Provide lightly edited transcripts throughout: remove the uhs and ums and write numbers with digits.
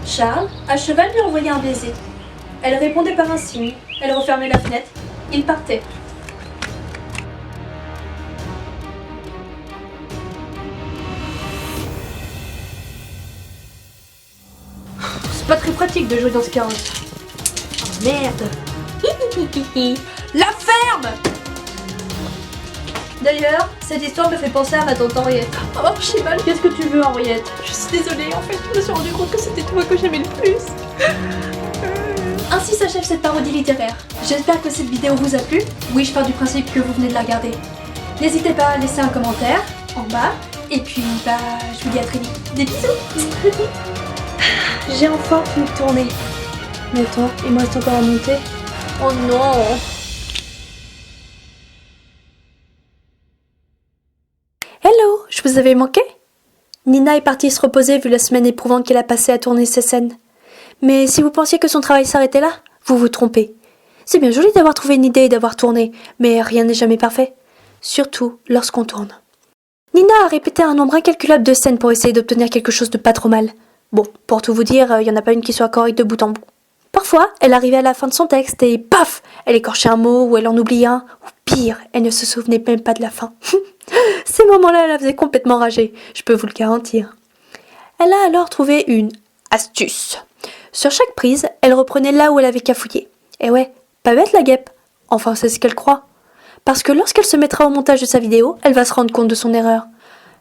Charles, à cheval, lui envoyait un baiser. Elle répondait par un signe. Elle refermait la fenêtre. Il partait. C'est pas très pratique de jouer dans ce carrosse. Oh merde. La ferme! D'ailleurs, cette histoire me fait penser à ma tante Henriette. Oh, Archibald, qu'est-ce que tu veux, Henriette? Je suis désolée, en fait, je me suis rendu compte que c'était toi que j'aimais le plus. Ainsi s'achève cette parodie littéraire. J'espère que cette vidéo vous a plu. Oui, je pars du principe que vous venez de la regarder. N'hésitez pas à laisser un commentaire en bas. Et puis, je vous dis à très vite. Des bisous. J'ai enfin fini de tourner. Mais attends, il me reste encore à monter. Oh non! Hello, je vous avais manqué? Nina est partie se reposer vu la semaine éprouvante qu'elle a passée à tourner ses scènes. Mais si vous pensiez que son travail s'arrêtait là, vous vous trompez. C'est bien joli d'avoir trouvé une idée et d'avoir tourné, mais rien n'est jamais parfait. Surtout lorsqu'on tourne. Nina a répété un nombre incalculable de scènes pour essayer d'obtenir quelque chose de pas trop mal. Bon, pour tout vous dire, il n'y en a pas une qui soit correcte de bout en bout. Parfois, elle arrivait à la fin de son texte et paf, elle écorchait un mot ou elle en oubliait un, ou pire, elle ne se souvenait même pas de la fin. Ces moments-là, elle la faisait complètement rager, je peux vous le garantir. Elle a alors trouvé une astuce. Sur chaque prise, elle reprenait là où elle avait cafouillé. Et ouais, pas bête la guêpe. Enfin, c'est ce qu'elle croit. Parce que lorsqu'elle se mettra au montage de sa vidéo, elle va se rendre compte de son erreur.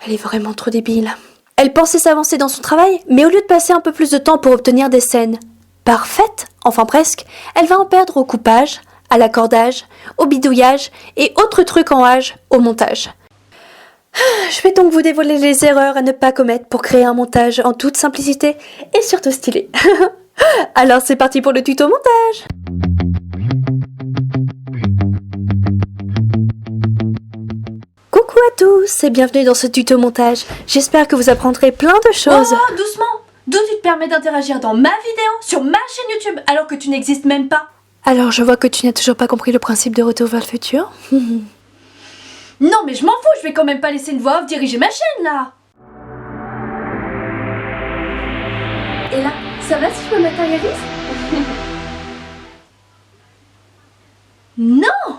Elle est vraiment trop débile. Elle pensait s'avancer dans son travail, mais au lieu de passer un peu plus de temps pour obtenir des scènes parfaites, enfin presque, elle va en perdre au coupage, à l'accordage, au bidouillage et autres trucs en âge au montage. Je vais donc vous dévoiler les erreurs à ne pas commettre pour créer un montage en toute simplicité et surtout stylé. Alors c'est parti pour le tuto montage. Coucou à tous et bienvenue dans ce tuto montage. J'espère que vous apprendrez plein de choses. Oh, doucement! D'où tu te permets d'interagir dans ma vidéo sur ma chaîne YouTube alors que tu n'existes même pas? Alors je vois que tu n'as toujours pas compris le principe de Retour vers le futur. Non mais je m'en fous, je vais quand même pas laisser une voix off diriger ma chaîne là. Et là, ça va si je me matérialise? Non!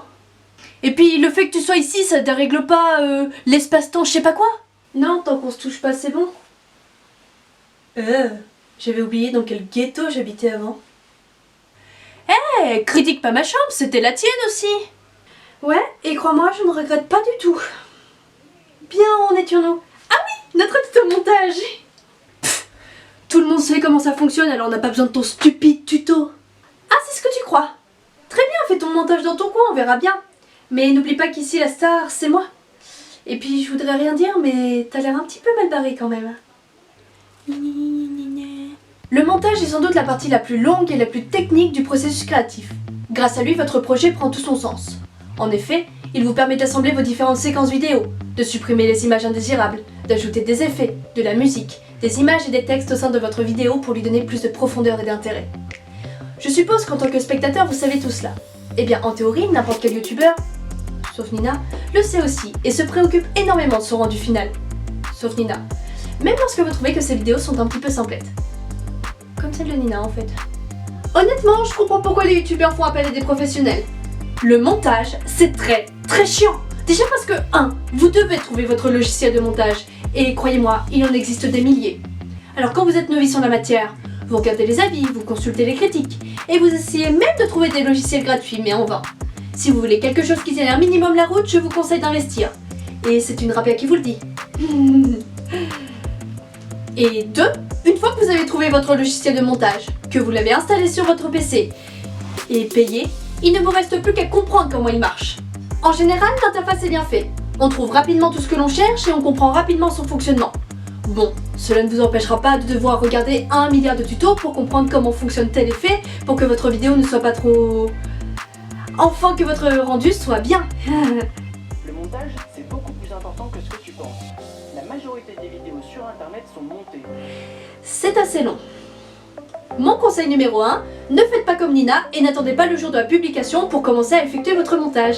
Et puis le fait que tu sois ici, ça dérègle pas l'espace-temps, je sais pas quoi? Non, tant qu'on se touche pas, c'est bon. J'avais oublié dans quel ghetto j'habitais avant. Critique pas ma chambre, c'était la tienne aussi. Ouais, et crois-moi, je ne regrette pas du tout. Bien, on est sur nous. Ah oui, notre tuto montage. Tout le monde sait comment ça fonctionne, alors on n'a pas besoin de ton stupide tuto. Ah, c'est ce que tu crois. Très bien, fais ton montage dans ton coin, on verra bien. Mais n'oublie pas qu'ici, la star, c'est moi. Et puis, je voudrais rien dire, mais t'as l'air un petit peu mal barré quand même. Le montage est sans doute la partie la plus longue et la plus technique du processus créatif. Grâce à lui, votre projet prend tout son sens. En effet, il vous permet d'assembler vos différentes séquences vidéo, de supprimer les images indésirables, d'ajouter des effets, de la musique, des images et des textes au sein de votre vidéo pour lui donner plus de profondeur et d'intérêt. Je suppose qu'en tant que spectateur, vous savez tout cela. Eh bien, en théorie, n'importe quel youtubeur, sauf Nina, le sait aussi et se préoccupe énormément de son rendu final. Sauf Nina. Même lorsque vous trouvez que ces vidéos sont un petit peu simplettes. Comme celle de Nina en fait. Honnêtement, je comprends pourquoi les youtubeurs font appel à des professionnels. Le montage, c'est très chiant. Déjà parce que 1. Vous devez trouver votre logiciel de montage. Et croyez-moi, il en existe des milliers. Alors quand vous êtes novice en la matière, vous regardez les avis, vous consultez les critiques. Et vous essayez même de trouver des logiciels gratuits, mais en vain. Si vous voulez quelque chose qui tienne un minimum la route, je vous conseille d'investir. Et c'est une rapia qui vous le dit. Et 2. Une fois que vous avez trouvé votre logiciel de montage, que vous l'avez installé sur votre PC et payé, il ne vous reste plus qu'à comprendre comment il marche. En général, l'interface est bien faite. On trouve rapidement tout ce que l'on cherche et on comprend rapidement son fonctionnement. Bon, cela ne vous empêchera pas de devoir regarder 1 milliard de tutos pour comprendre comment fonctionne tel effet pour que votre vidéo ne soit pas trop... Enfin que votre rendu soit bien. Le montage, c'est beaucoup plus important que ce que tu penses. La majorité des vidéos sur internet sont montées. C'est assez long. Mon conseil numéro 1, ne faites pas comme Nina et n'attendez pas le jour de la publication pour commencer à effectuer votre montage.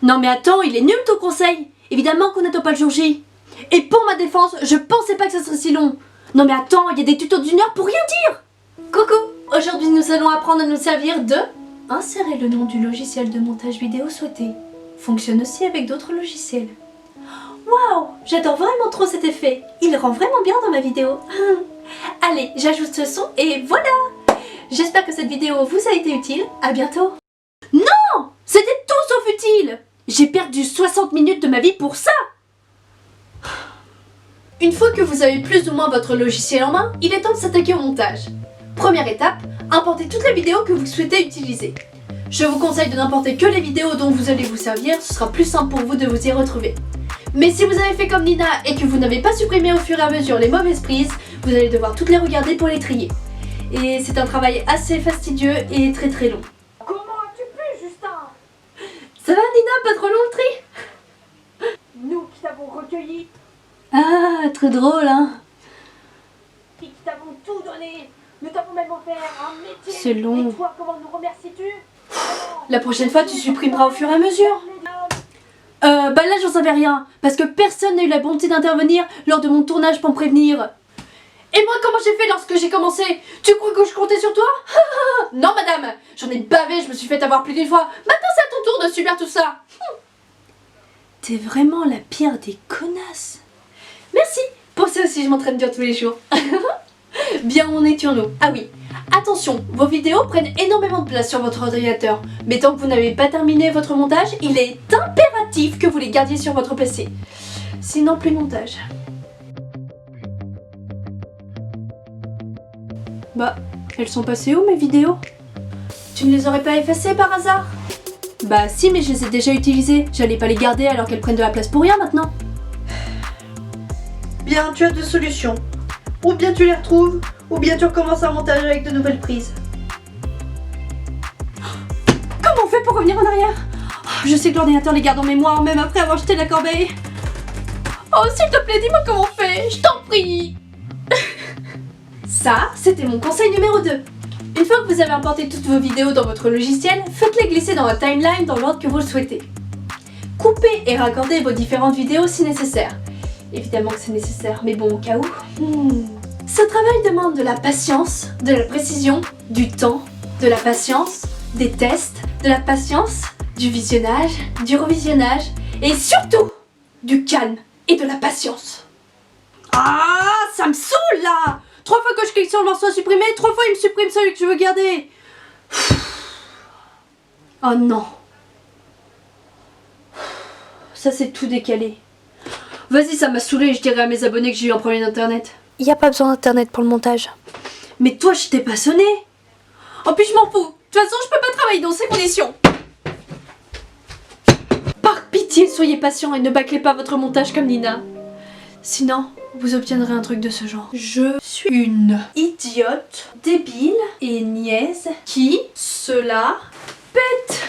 Non mais attends, il est nul ton conseil. Évidemment qu'on n'attend pas le jour J. Et pour ma défense, je pensais pas que ça serait si long. Non mais attends, il y a des tutos d'1 heure pour rien dire. Coucou! Aujourd'hui nous allons apprendre à nous servir de... Insérer le nom du logiciel de montage vidéo souhaité. Fonctionne aussi avec d'autres logiciels. Waouh! J'adore vraiment trop cet effet. Il rend vraiment bien dans ma vidéo. Allez, j'ajoute ce son et voilà! J'espère que cette vidéo vous a été utile. À bientôt! Non! C'était tout sauf utile! J'ai perdu 60 minutes de ma vie pour ça! Une fois que vous avez plus ou moins votre logiciel en main, il est temps de s'attaquer au montage. Première étape, importez toutes les vidéos que vous souhaitez utiliser. Je vous conseille de n'importer que les vidéos dont vous allez vous servir, ce sera plus simple pour vous de vous y retrouver. Mais si vous avez fait comme Nina et que vous n'avez pas supprimé au fur et à mesure les mauvaises prises, vous allez devoir toutes les regarder pour les trier. Et c'est un travail assez fastidieux et très très long. Comment as-tu pu, Justin? Ça va Nina, pas trop long le tri? Nous qui t'avons recueilli, Ah, très drôle hein. qui t'avons tout donné, nous t'avons même offert un métier. C'est long. Et toi, comment nous remercies-tu? La prochaine fois tu supprimeras au fur et à mesure. Bah là j'en savais rien, parce que personne n'a eu la bonté d'intervenir lors de mon tournage pour me prévenir. Et moi comment j'ai fait lorsque j'ai commencé? Tu crois que je comptais sur toi? Non madame, j'en ai bavé, je me suis fait avoir plus d'une fois. Maintenant c'est à ton tour de subir tout ça. T'es vraiment la pire des connasses. Merci, pour ça aussi je m'entraîne dur tous les jours. Bien où en étions-nous? Ah oui, attention, vos vidéos prennent énormément de place sur votre ordinateur. Mais tant que vous n'avez pas terminé votre montage, il est impératif que vous les gardiez sur votre PC. Sinon, plus de montage. Bah, elles sont passées où mes vidéos? Tu ne les aurais pas effacées par hasard? Bah si, mais je les ai déjà utilisées. J'allais pas les garder alors qu'elles prennent de la place pour rien maintenant. Bien, tu as deux solutions. Ou bien tu les retrouves, ou bien tu recommences un montage avec de nouvelles prises. Comment on fait pour revenir en arrière? Je sais que l'ordinateur les garde en mémoire, même après avoir jeté la corbeille. Oh, s'il te plaît, dis-moi comment on fait, je t'en prie. Ça, c'était mon conseil numéro 2. Une fois que vous avez importé toutes vos vidéos dans votre logiciel, faites-les glisser dans votre timeline dans l'ordre que vous le souhaitez. Coupez et raccordez vos différentes vidéos si nécessaire. Évidemment que c'est nécessaire, mais bon, au cas où. Ce travail demande de la patience, de la précision, du temps, de la patience, des tests, de la patience, du visionnage, du revisionnage, et surtout, du calme et de la patience. Ah, ça me saoule là! 3 fois que je clique sur le morceau à supprimer, 3 fois il me supprime celui que je veux garder. Oh non. Ça c'est tout décalé. Vas-y, ça m'a saoulé, je dirai à mes abonnés que j'ai eu un problème d'internet. Y a pas besoin d'internet pour le montage. Mais toi, je t'ai pas sonné. Oh, puis je m'en fous. De toute façon, je peux pas travailler dans ces conditions. Par pitié, soyez patient et ne bâclez pas votre montage comme Nina. Sinon, vous obtiendrez un truc de ce genre. Je suis une idiote, débile et niaise qui, cela, pète.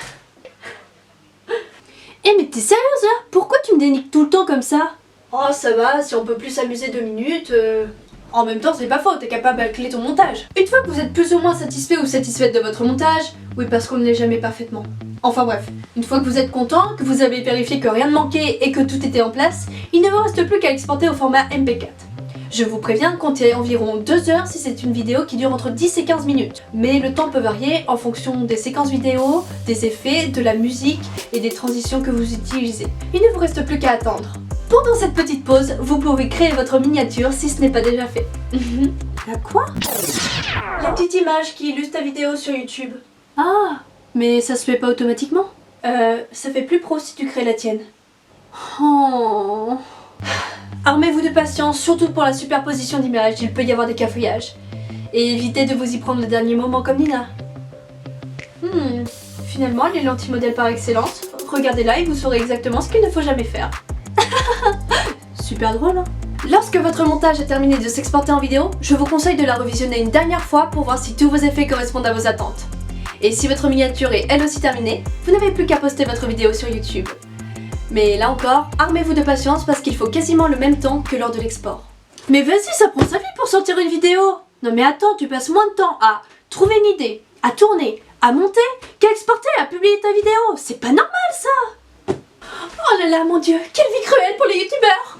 Eh mais t'es sérieuse là? Pourquoi tu me dénigres tout le temps comme ça? Oh ça va, si on peut plus s'amuser 2 minutes... En même temps c'est pas faux, t'es capable de bâcler ton montage. Une fois que vous êtes plus ou moins satisfait ou satisfaite de votre montage, oui parce qu'on ne l'est jamais parfaitement. Enfin bref, une fois que vous êtes content, que vous avez vérifié que rien ne manquait et que tout était en place, il ne vous reste plus qu'à l'exporter au format MP4. Je vous préviens, comptez environ 2 heures si c'est une vidéo qui dure entre 10 et 15 minutes. Mais le temps peut varier en fonction des séquences vidéo, des effets, de la musique et des transitions que vous utilisez. Il ne vous reste plus qu'à attendre. Pendant cette petite pause, vous pouvez créer votre miniature si ce n'est pas déjà fait. La quoi? La petite image qui illustre ta vidéo sur YouTube. Ah, mais ça se fait pas automatiquement? Ça fait plus pro si tu crées la tienne. Oh... Armez-vous de patience, surtout pour la superposition d'images, il peut y avoir des cafouillages. Et évitez de vous y prendre le dernier moment comme Nina. Finalement, elle est l'anti-modèle par excellence. Regardez-la et vous saurez exactement ce qu'il ne faut jamais faire. Super drôle, hein? Lorsque votre montage est terminé de s'exporter en vidéo, je vous conseille de la revisionner une dernière fois pour voir si tous vos effets correspondent à vos attentes. Et si votre miniature est elle aussi terminée, vous n'avez plus qu'à poster votre vidéo sur YouTube. Mais là encore, armez-vous de patience parce qu'il faut quasiment le même temps que lors de l'export. Mais vas-y, ça prend sa vie pour sortir une vidéo! Non mais attends, tu passes moins de temps à trouver une idée, à tourner, à monter, qu'à exporter, à publier ta vidéo! C'est pas normal ça! Oh là là, mon Dieu, quelle vie cruelle pour les youtubeurs!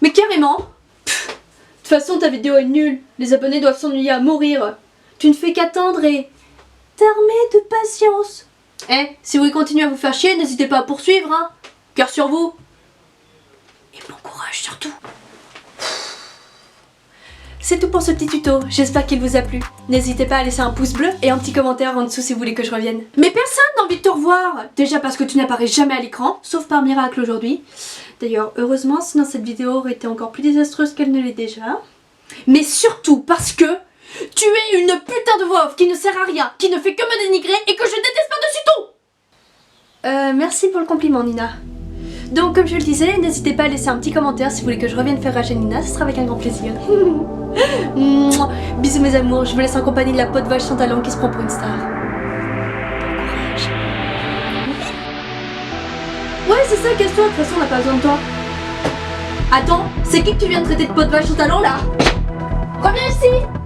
Mais carrément! De toute façon, ta vidéo est nulle, les abonnés doivent s'ennuyer à mourir. Tu ne fais qu'attendre et t'armer de patience. Eh, si vous continuez à vous faire chier, n'hésitez pas à poursuivre, hein. Cœur sur vous. Et bon courage surtout. C'est tout pour ce petit tuto, j'espère qu'il vous a plu. N'hésitez pas à laisser un pouce bleu et un petit commentaire en dessous si vous voulez que je revienne. Mais personne n'a envie de te revoir. Déjà parce que tu n'apparais jamais à l'écran, sauf par miracle aujourd'hui. D'ailleurs, heureusement, sinon cette vidéo aurait été encore plus désastreuse qu'elle ne l'est déjà. Mais surtout parce que tu es une putain de voix off qui ne sert à rien, qui ne fait que me dénigrer et que je déteste par-dessus tout. Merci pour le compliment, Nina. Donc, comme je le disais, n'hésitez pas à laisser un petit commentaire si vous voulez que je revienne faire rager Nina, ce sera avec un grand plaisir. Bisous mes amours, je vous laisse en compagnie de la peau de vache sans talent qui se prend pour une star. Bon courage. Ouais, c'est ça, casse-toi, de toute façon on n'a pas besoin de toi. Attends, c'est qui que tu viens de traiter de peau de vache sans talent là? Reviens ici.